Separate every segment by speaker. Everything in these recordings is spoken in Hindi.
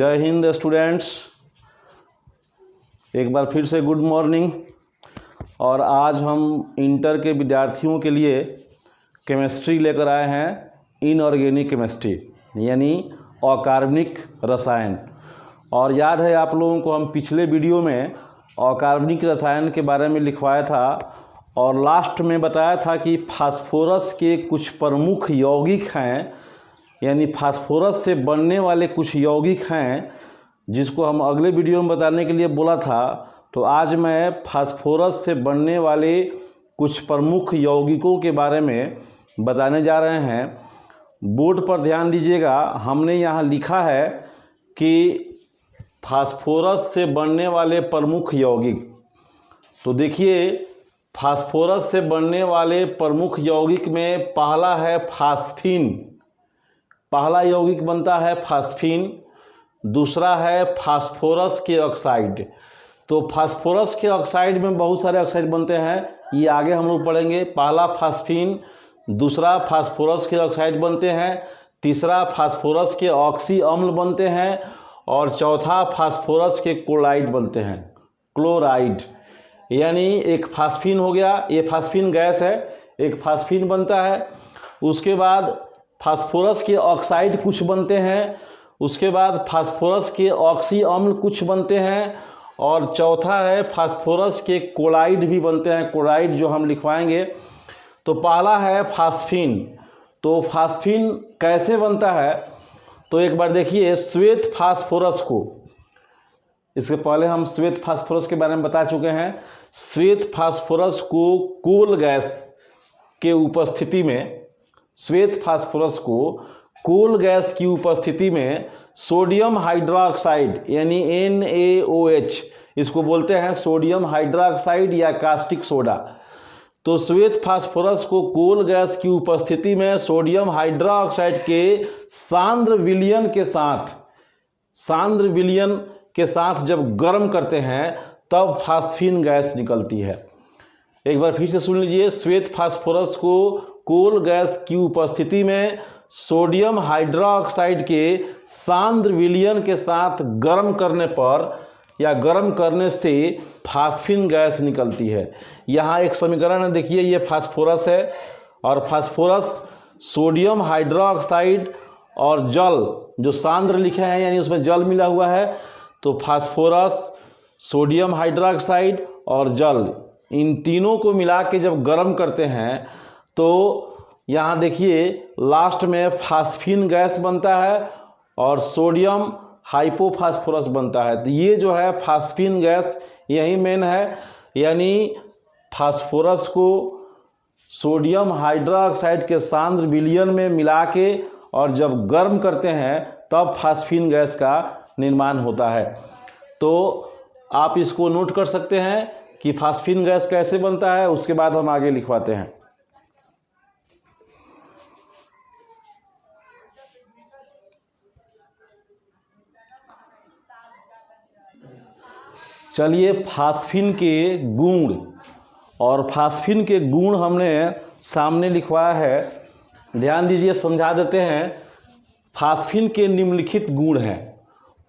Speaker 1: जय हिंद स्टूडेंट्स, एक बार फिर से गुड मॉर्निंग। और आज हम इंटर के विद्यार्थियों के लिए केमिस्ट्री लेकर आए हैं, इनऑर्गेनिक केमिस्ट्री यानी अकार्बनिक रसायन। और याद है आप लोगों को, हम पिछले वीडियो में अकार्बनिक रसायन के बारे में लिखवाया था और लास्ट में बताया था कि फास्फोरस के कुछ प्रमुख यौगिक हैं, यानी फास्फोरस से बनने वाले कुछ यौगिक हैं जिसको हम अगले वीडियो में बताने के लिए बोला था। तो आज मैं फास्फोरस से बनने वाले कुछ प्रमुख यौगिकों के बारे में बताने जा रहे हैं। बोर्ड पर ध्यान दीजिएगा, हमने यहाँ लिखा है कि फास्फोरस से बनने वाले प्रमुख यौगिक। तो देखिए, फास्फोरस से बनने वाले प्रमुख यौगिक में पहला है फास्फीन। पहला यौगिक बनता है फास्फीन। दूसरा है फास्फोरस के ऑक्साइड। तो फास्फोरस के ऑक्साइड में बहुत सारे ऑक्साइड बनते हैं, ये आगे हम लोग पढ़ेंगे। पहला फास्फीन, दूसरा फास्फोरस के ऑक्साइड बनते हैं, तीसरा फास्फोरस के ऑक्सी अम्ल बनते हैं और चौथा फास्फोरस के क्लोराइड बनते हैं, क्लोराइड। यानी एक फास्फीन हो गया, ये फास्फीन गैस है, एक फास्फीन बनता है। उसके बाद फास्फोरस के ऑक्साइड कुछ बनते हैं, उसके बाद फास्फोरस के ऑक्सी अम्ल कुछ बनते हैं और चौथा है फास्फोरस के क्लोराइड भी बनते हैं, क्लोराइड जो हम लिखवाएंगे। तो पहला है फास्फीन। तो फास्फीन कैसे बनता है, तो एक बार देखिए, श्वेत फास्फोरस को, इसके पहले हम श्वेत फास्फोरस के बारे में बता चुके हैं। श्वेत फास्फोरस को कोल गैस के उपस्थिति में, श्वेत फास्फोरस को कोल गैस की उपस्थिति में सोडियम हाइड्रोक्साइड यानी NaOH, इसको बोलते हैं सोडियम हाइड्रोक्साइड या कास्टिक सोडा। तो श्वेत फास्फोरस को कोल गैस की उपस्थिति में सोडियम हाइड्रोक्साइड के सांद्र विलयन के साथ जब गर्म करते हैं तब फास्फीन गैस निकलती है। एक बार फिर से सुन लीजिए, श्वेत फास्फोरस को कोल गैस की उपस्थिति में सोडियम हाइड्रोक्साइड के सांद्र विलयन के साथ गर्म करने पर या गर्म करने से फास्फीन गैस निकलती है। यहाँ एक समीकरण है, देखिए, ये फास्फोरस है और फास्फोरस सोडियम हाइड्रोक्साइड और जल, जो सांद्र लिखे हैं यानी उसमें जल मिला हुआ है, तो फास्फोरस, सोडियम हाइड्रोक्साइड और जल, इन तीनों को मिला के जब गर्म करते हैं तो यहाँ देखिए लास्ट में फास्फीन गैस बनता है और सोडियम हाइपोफास्फोरस बनता है। तो ये जो है फास्फीन गैस यही मेन है, यानी फास्फोरस को सोडियम हाइड्रोक्साइड के सांद्र विलयन में मिला के और जब गर्म करते हैं तब फास्फीन गैस का निर्माण होता है। तो आप इसको नोट कर सकते हैं कि फास्फीन गैस कैसे बनता है, उसके बाद हम आगे लिखवाते हैं। चलिए, फास्फीन के गुण, और फास्फीन के गुण हमने सामने लिखवाया है, ध्यान दीजिए, समझा देते हैं। फास्फीन के निम्नलिखित गुण हैं।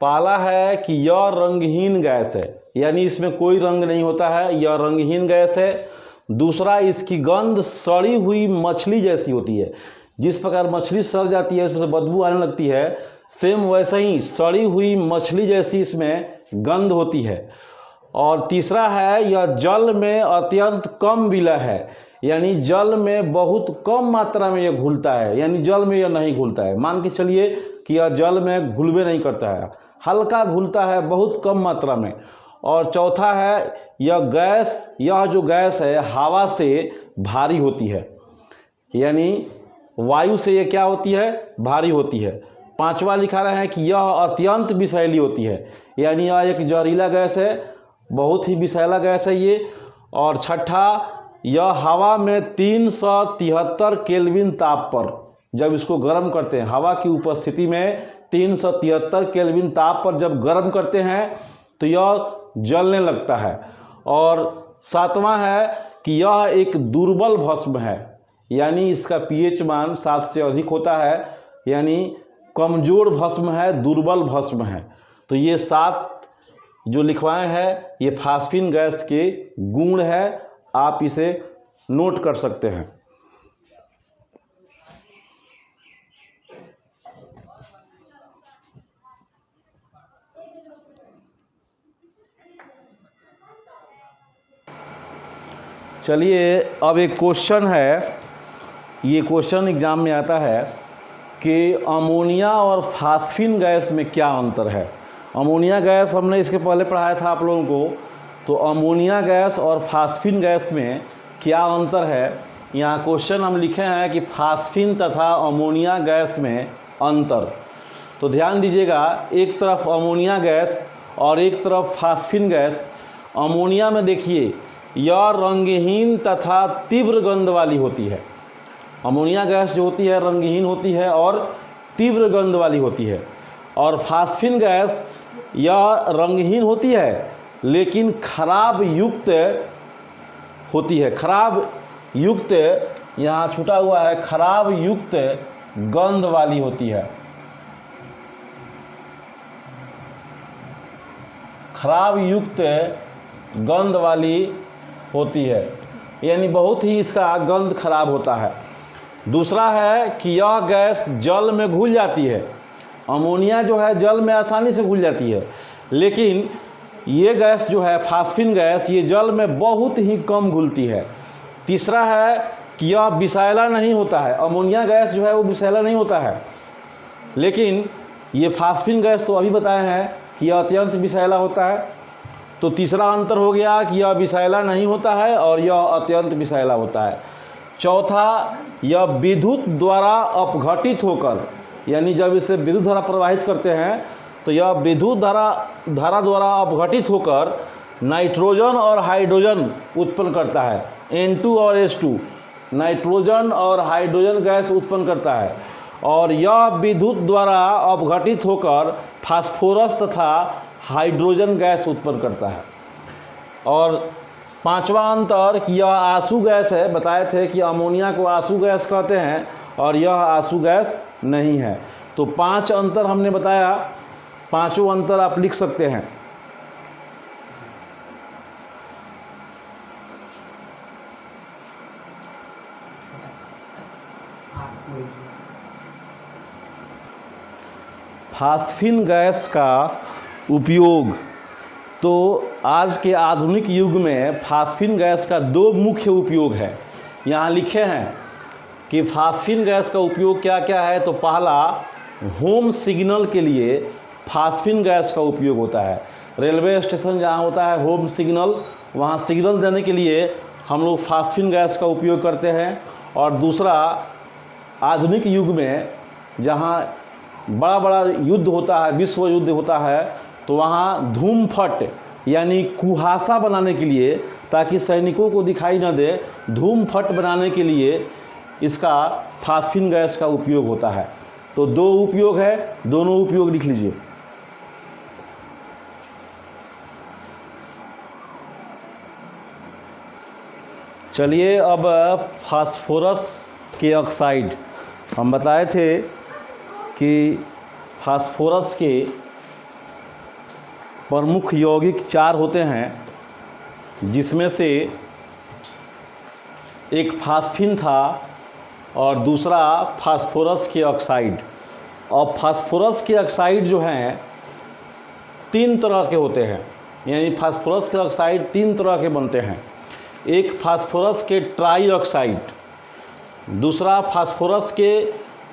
Speaker 1: पहला है कि यह रंगहीन गैस है, यानी इसमें कोई रंग नहीं होता है, यह रंगहीन गैस है। दूसरा, इसकी गंध सड़ी हुई मछली जैसी होती है। जिस प्रकार मछली सड़ जाती है, उसमें से बदबू आने लगती है, सेम वैसे ही सड़ी हुई मछली जैसी इसमें गंध होती है। और तीसरा है, यह जल में अत्यंत कम विलय है, यानी जल में बहुत कम मात्रा में यह घुलता है, यानी जल में यह नहीं घुलता है। मान के चलिए कि यह जल में घुलवे नहीं करता है, हल्का घुलता है, बहुत कम मात्रा में। और चौथा है, यह जो गैस है हवा से भारी होती है, यानी वायु से ये क्या होती है, भारी होती है। पांचवा लिखा रहा है कि यह अत्यंत विषैली होती है, यानी यह एक जहरीला गैस है, बहुत ही विषैला गैस है ये। और छठा, यह हवा में 373 केल्विन ताप पर जब इसको गर्म करते हैं, हवा की उपस्थिति में 373 केल्विन ताप पर जब गर्म करते हैं तो यह जलने लगता है। और सातवां है कि यह एक दुर्बल भस्म है, यानी इसका pH मान 7 से अधिक होता है, यानी कमजोर भस्म है, दुर्बल भस्म है। तो ये 7 जो लिखवाए हैं ये फास्फिन गैस के गुण है, आप इसे नोट कर सकते हैं। चलिए अब एक क्वेश्चन है, ये क्वेश्चन एग्जाम में आता है कि अमोनिया और फास्फिन गैस में क्या अंतर है। अमोनिया गैस हमने इसके पहले पढ़ाया था आप लोगों को, तो अमोनिया गैस और फास्फिन गैस में क्या अंतर है। यहाँ क्वेश्चन हम लिखे हैं कि फास्फिन तथा अमोनिया गैस में अंतर। तो ध्यान दीजिएगा, एक तरफ अमोनिया गैस और एक तरफ फास्फिन गैस। अमोनिया में देखिए यह रंगहीन तथा तीव्र गंध वाली होती है। अमोनिया गैस जो होती है रंगहीन होती है और तीव्र गंध वाली होती है, और फास्फिन गैस यह रंगहीन होती है लेकिन खराब युक्त होती है। खराब युक्त, यहाँ छूटा हुआ है, खराब युक्त गंध वाली होती है। खराब युक्त गंध वाली होती है, यानी बहुत ही इसका गंध खराब होता है। दूसरा है कि यह गैस जल में घुल जाती है। अमोनिया जो है जल में आसानी से घुल जाती है, लेकिन ये गैस जो है फास्फिन गैस ये जल में बहुत ही कम घुलती है। तीसरा है कि यह विषैला नहीं होता है। अमोनिया गैस जो है वो विषैला नहीं होता है, लेकिन ये फास्फिन गैस तो अभी बताए हैं कि यह अत्यंत विषैला होता है। तो तीसरा अंतर हो गया कि यह विषैला नहीं होता है और यह अत्यंत विषैला होता है। चौथा, यह विद्युत द्वारा अपघटित होकर, यानी जब इसे विद्युत धारा प्रवाहित करते हैं तो यह विद्युत धारा द्वारा अपघटित होकर नाइट्रोजन और हाइड्रोजन उत्पन्न करता है। N2 और H2 नाइट्रोजन और हाइड्रोजन गैस उत्पन्न करता है, और यह विद्युत द्वारा अपघटित होकर फास्फोरस तथा हाइड्रोजन गैस उत्पन्न करता है। और पांचवा अंतर कि यह आंसू गैस है। बताए थे कि अमोनिया को आंसू गैस कहते हैं और यह आंसू गैस नहीं है। तो 5 अंतर हमने बताया, पांचों अंतर आप लिख सकते हैं। फास्फिन गैस का उपयोग, तो आज के आधुनिक युग में फास्फिन गैस का 2 मुख्य उपयोग है। यहाँ लिखे हैं कि फास्फिन गैस का उपयोग क्या क्या है। तो पहला, होम सिग्नल के लिए फास्फिन गैस का उपयोग होता है। रेलवे स्टेशन जहाँ होता है होम सिग्नल, वहाँ सिग्नल देने के लिए हम लोग फास्फिन गैस का उपयोग करते हैं। और दूसरा, आधुनिक युग में जहाँ बड़ा बड़ा युद्ध होता है, विश्व युद्ध होता है, तो वहाँ धूमफट यानी कुहासा बनाने के लिए, ताकि सैनिकों को दिखाई न दे, धूमफट बनाने के लिए इसका फास्फिन गैस का उपयोग होता है। तो 2 उपयोग है, दोनों उपयोग लिख लीजिए। चलिए अब फास्फोरस के ऑक्साइड, हम बताए थे कि फास्फोरस के प्रमुख यौगिक 4 होते हैं, जिसमें से एक फास्फिन था और दूसरा फास्फोरस के ऑक्साइड। और फास्फोरस के ऑक्साइड जो हैं 3 तरह के होते हैं, यानी फास्फोरस के ऑक्साइड 3 तरह के बनते हैं। एक फास्फोरस के ट्राई ऑक्साइड, दूसरा फास्फोरस के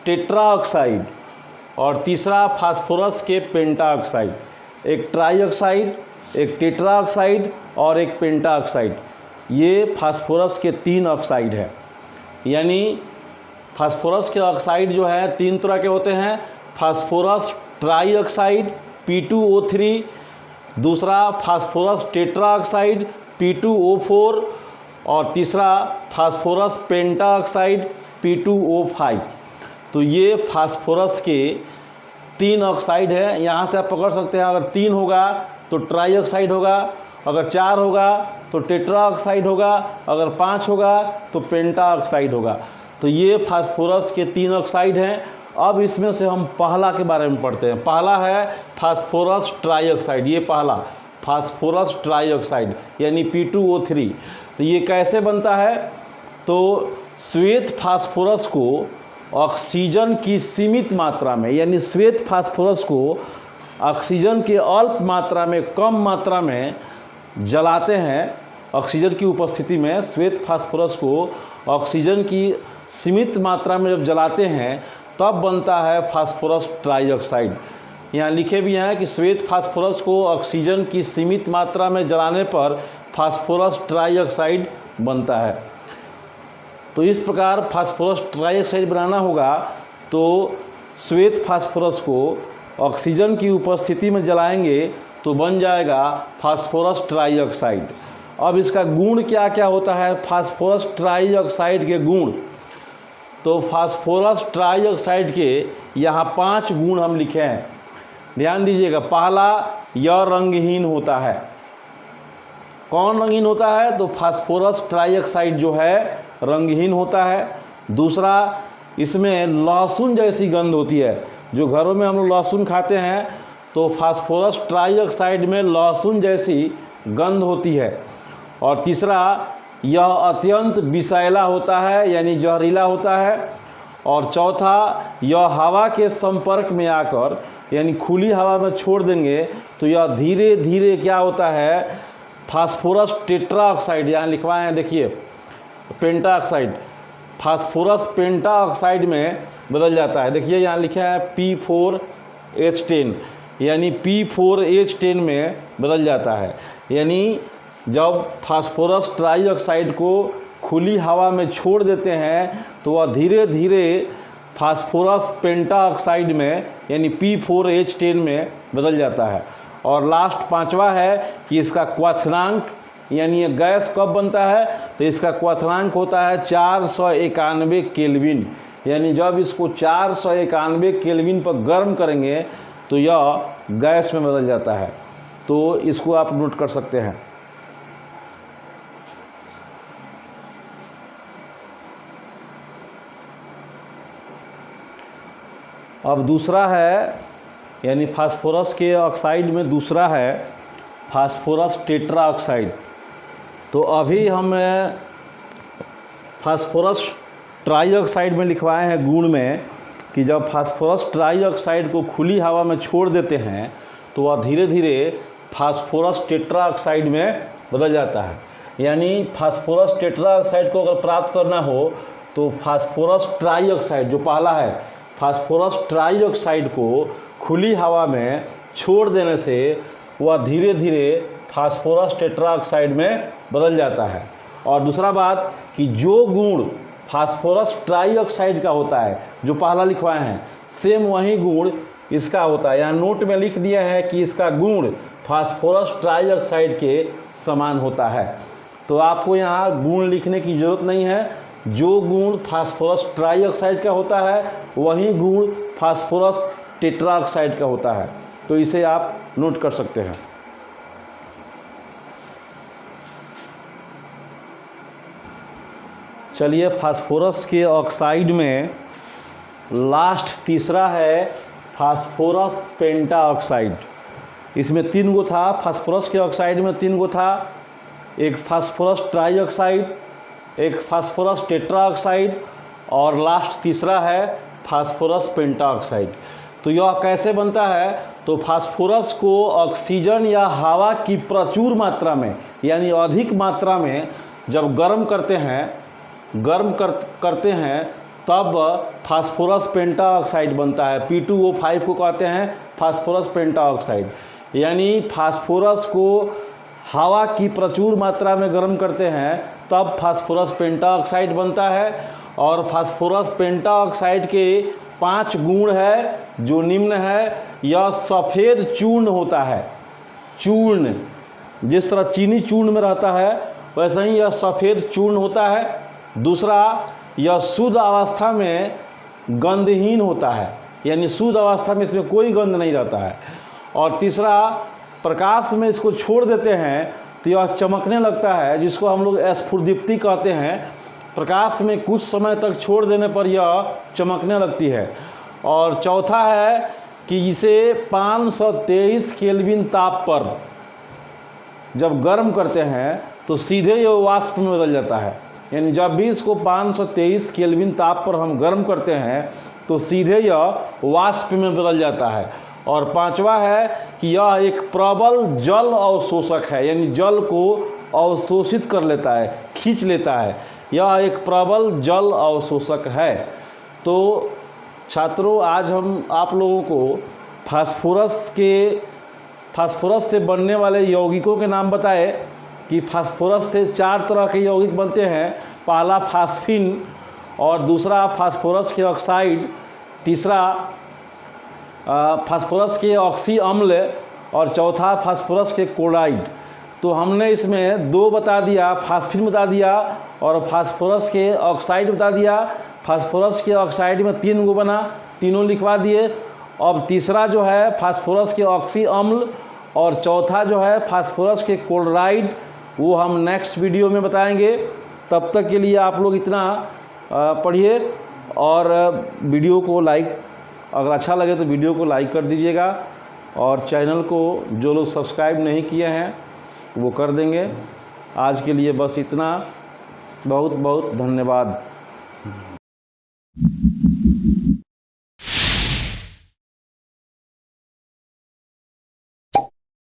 Speaker 1: टेट्रा ऑक्साइड और तीसरा फास्फोरस के पेंटा ऑक्साइड। एक ट्राई ऑक्साइड, एक टेट्रा ऑक्साइड और एक पेंटा ऑक्साइड, ये फास्फोरस के 3 ऑक्साइड है। यानी फास्फोरस के ऑक्साइड जो है 3 तरह के होते हैं। फास्फोरस ट्राई ऑक्साइड P2O3, दूसरा फास्फोरस टेट्रा ऑक्साइड P2O4 और तीसरा फास्फोरस पेंटा ऑक्साइड P2O5। तो ये फास्फोरस के 3 ऑक्साइड है। यहाँ से आप पकड़ सकते हैं, अगर 3 होगा तो ट्राई ऑक्साइड होगा, अगर 4 होगा तो टेट्रा ऑक्साइड होगा, अगर 5 होगा तो पेंटा ऑक्साइड होगा। तो ये फास्फोरस के 3 ऑक्साइड हैं। अब इसमें से हम पहला के बारे में पढ़ते हैं। पहला है फास्फोरस ट्राइऑक्साइड, ये पहला फास्फोरस ट्राइऑक्साइड यानी P2O3। तो ये कैसे बनता है? तो श्वेत फास्फोरस को ऑक्सीजन की सीमित मात्रा में, यानी श्वेत फास्फोरस को ऑक्सीजन के अल्प मात्रा में, कम मात्रा में जलाते हैं। ऑक्सीजन की उपस्थिति में श्वेत फास्फोरस को ऑक्सीजन की सीमित मात्रा में जब जलाते हैं तब बनता है फास्फोरस ट्राइऑक्साइड। यहाँ लिखे भी हैं कि श्वेत फास्फोरस को ऑक्सीजन की सीमित मात्रा में जलाने पर फास्फोरस ट्राइऑक्साइड बनता है। तो इस प्रकार फास्फोरस ट्राइऑक्साइड बनाना होगा तो श्वेत फास्फोरस को ऑक्सीजन की उपस्थिति में जलाएंगे तो बन जाएगा फास्फोरस ट्राइऑक्साइड। अब इसका गुण क्या क्या होता है फास्फोरस ट्राइऑक्साइड के गुण? तो फास्फोरस ट्राइऑक्साइड के यहाँ 5 गुण हम लिखे हैं, ध्यान दीजिएगा। पहला, यह रंगहीन होता है। कौन रंगहीन होता है? तो फास्फोरस ट्राइऑक्साइड जो है रंगहीन होता है। दूसरा, इसमें लहसुन जैसी गंध होती है। जो घरों में हम लोग लहसुन खाते हैं तो फास्फोरस ट्राइऑक्साइड में लहसुन जैसी गंध होती है। और तीसरा, यह अत्यंत विषैला होता है यानी जहरीला होता है। और चौथा, यह हवा के संपर्क में आकर यानी खुली हवा में छोड़ देंगे तो यह धीरे धीरे क्या होता है, फास्फोरस टेट्राऑक्साइड, यहाँ लिखवाए हैं देखिए पेंटाऑक्साइड, फास्फोरस पेंटाऑक्साइड में बदल जाता है। देखिए यहाँ लिखा है P4H10 यानी P4H10 में बदल जाता है। यानी जब फास्फोरस ट्राइऑक्साइड को खुली हवा में छोड़ देते हैं तो वह धीरे धीरे फास्फोरस पेंटाऑक्साइड में यानी P4H10 में बदल जाता है। और लास्ट 5वां है कि इसका क्वथनांक यानी ये गैस कब बनता है? तो इसका क्वथनांक होता है 491 केल्विन। यानी जब इसको 491 केल्विन पर गर्म करेंगे तो यह गैस में बदल जाता है। तो इसको आप नोट कर सकते हैं। अब दूसरा है यानी फास्फोरस के ऑक्साइड में दूसरा है फास्फोरस टेट्राऑक्साइड। तो अभी हम फास्फोरस ट्राइऑक्साइड में लिखवाए हैं गुण में कि जब फास्फोरस ट्राइऑक्साइड को खुली हवा में छोड़ देते हैं तो वह धीरे धीरे फास्फोरस टेट्राऑक्साइड में बदल जाता है। यानी फास्फोरस टेट्राऑक्साइड को अगर प्राप्त करना हो तो फास्फोरस ट्राइऑक्साइड जो पहला है, फास्फोरस ट्राइऑक्साइड को खुली हवा में छोड़ देने से वह धीरे धीरे फास्फोरस टेट्राऑक्साइड में बदल जाता है। और दूसरा बात कि जो गुण फास्फोरस ट्राइऑक्साइड का होता है जो पहला लिखवाए हैं, सेम वही गुण इसका होता है। यहाँ नोट में लिख दिया है कि इसका गुण फास्फोरस ट्राइऑक्साइड के समान होता है। तो आपको यहाँ गुण लिखने की ज़रूरत नहीं है। जो गुण फास्फोरस ट्राइऑक्साइड का होता है वही गुण फास्फोरस टेट्राऑक्साइड का होता है। तो इसे आप नोट कर सकते हैं। चलिए, फास्फोरस के ऑक्साइड में लास्ट तीसरा है फास्फोरस पेंटाऑक्साइड। इसमें 3 गो था, फास्फोरस के ऑक्साइड में 3 गो था, एक फास्फोरस ट्राइऑक्साइड, एक फास्फोरस टेट्राऑक्साइड और लास्ट तीसरा है फास्फोरस पेंटाऑक्साइड। तो यह कैसे बनता है? तो फास्फोरस को ऑक्सीजन या हवा की प्रचुर मात्रा में यानी अधिक मात्रा में जब गर्म करते हैं तब फास्फोरस पेंटाऑक्साइड बनता है। P2O5 को कहते हैं फास्फोरस पेंटाऑक्साइड। यानी फास्फोरस को हवा की प्रचुर मात्रा में गर्म करते हैं तब फास्फोरस पेंटाऑक्साइड बनता है। और फास्फोरस पेंटाऑक्साइड के 5 गुण है जो निम्न है। यह सफ़ेद चूर्ण होता है। चूर्ण जिस तरह चीनी चूर्ण में रहता है वैसे ही यह सफ़ेद चूर्ण होता है। दूसरा, यह शुद्ध अवस्था में गंधहीन होता है, यानी शुद्ध अवस्था में इसमें कोई गंध नहीं रहता है। और तीसरा, प्रकाश में इसको छोड़ देते हैं तो यह चमकने लगता है, जिसको हम लोग स्फुरदीप्ति कहते हैं। प्रकाश में कुछ समय तक छोड़ देने पर यह चमकने लगती है। और चौथा है कि इसे 523 केल्विन ताप पर जब गर्म करते हैं तो सीधे ये वाष्प में बदल जाता है। यानी जब भी इसको 523 केल्विन ताप पर हम गर्म करते हैं तो सीधे यह वाष्प में बदल जाता है। और पांचवा है कि यह एक प्रबल जल अवशोषक है, यानी जल को अवशोषित कर लेता है, खींच लेता है। यह एक प्रबल जल अवशोषक है। तो छात्रों, आज हम आप लोगों को फास्फोरस से बनने वाले यौगिकों के नाम बताए कि फास्फोरस से 4 तरह के यौगिक बनते हैं। पहला फास्फिन, और दूसरा फास्फोरस के ऑक्साइड, तीसरा फास्फोरस के ऑक्सी अम्ल, और चौथा फास्फोरस के क्लोराइड। तो हमने इसमें 2 बता दिया, फास्फिन बता दिया और फास्फोरस के ऑक्साइड बता दिया। फास्फोरस के ऑक्साइड में 3 गो बना, तीनों लिखवा दिए। अब तीसरा जो है फास्फोरस के ऑक्सी अम्ल, और चौथा जो है फास्फोरस के क्लोराइड, वो हम नेक्स्ट वीडियो में बताएंगे। तब तक के लिए आप लोग इतना पढ़िए, और वीडियो को लाइक, अगर अच्छा लगे तो वीडियो को लाइक कर दीजिएगा, और चैनल को जो लोग सब्सक्राइब नहीं किए हैं वो कर देंगे। आज के लिए बस इतना। बहुत बहुत धन्यवाद।